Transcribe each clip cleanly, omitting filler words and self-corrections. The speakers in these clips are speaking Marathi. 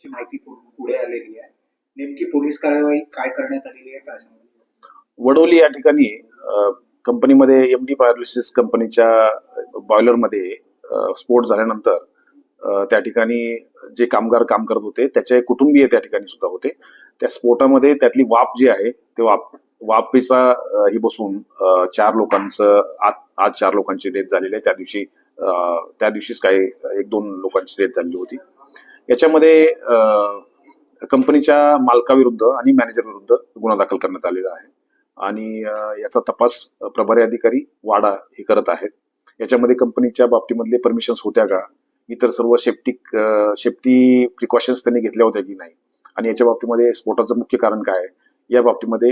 ची माहिती पुढे आलेली आहे. नेमकी पोलीस कारवाई काय करण्यात आलेली आहे, काय सांगाल? वडोली या ठिकाणी कंपनीमध्ये एमडी पायरोलिसिस कंपनीच्या बॉयलरमध्ये स्फोट झाल्यानंतर त्या ठिकाणी जे कामगार काम करत होते त्याचे कुटुंबीय त्या ठिकाणी सुद्धा होते. त्या स्फोटामध्ये त्यातली वाफ जी आहे ते वाफेचा ही बसून 4 लोकांचं आज 4 लोकांची डेथ झालेली आहे. त्या दिवशीच काही 1-2 लोकांची डेथ झालेली होती. याच्यामध्ये कंपनीच्या मालकाविरुद्ध आणि मॅनेजर विरुद्ध गुन्हा दाखल करण्यात आलेला आहे आणि याचा तपास प्रभारी अधिकारी वाडा हे करत आहेत. याच्यामध्ये कंपनीच्या बाबतीमधले परमिशन्स होत्या का, इतर सर्व सेफ्टी प्रिकॉशन्स त्यांनी घेतल्या होत्या की नाही, आणि याच्या बाबतीमध्ये स्फोटाचं मुख्य कारण काय आहे या बाबतीमध्ये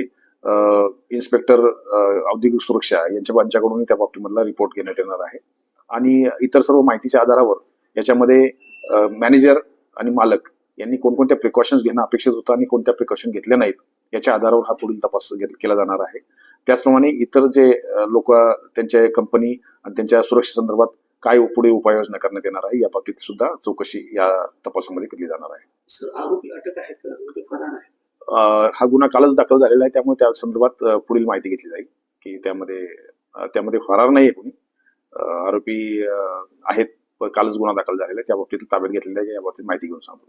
इन्स्पेक्टर औद्योगिक सुरक्षा यांच्याकडून त्या बाबतीमधला रिपोर्ट घेण्यात येणार आहे. आणि इतर सर्व माहितीच्या आधारावर याच्यामध्ये मॅनेजर आणि मालक यांनी कोणकोणत्या प्रिकॉशन्स घेणं अपेक्षित होतं आणि कोणत्या प्रिकॉशन घेतल्या नाहीत याच्या आधारावर हा पुढील तपास केला जाणार आहे. त्याचप्रमाणे इतर जे लोक त्यांच्या कंपनी आणि त्यांच्या सुरक्षेसंदर्भात काय पुढे उपाययोजना करण्यात येणार आहे या बाबतीत सुद्धा चौकशी या तपासामध्ये केली जाणार आहे. आरोपी अटक आहेत का? हा गुन्हा कालच दाखल झालेला आहे, त्यामुळे त्या संदर्भात पुढील माहिती घेतली जाईल की त्यामध्ये फरार नाही आहे कोणी. आरोपी आहेत, कालच गुन्हा दाखल झालेला आहे, त्या बाबतीत ताब्यात घेतलेला आहे, या बाबतीत माहिती घेऊन सांगतो.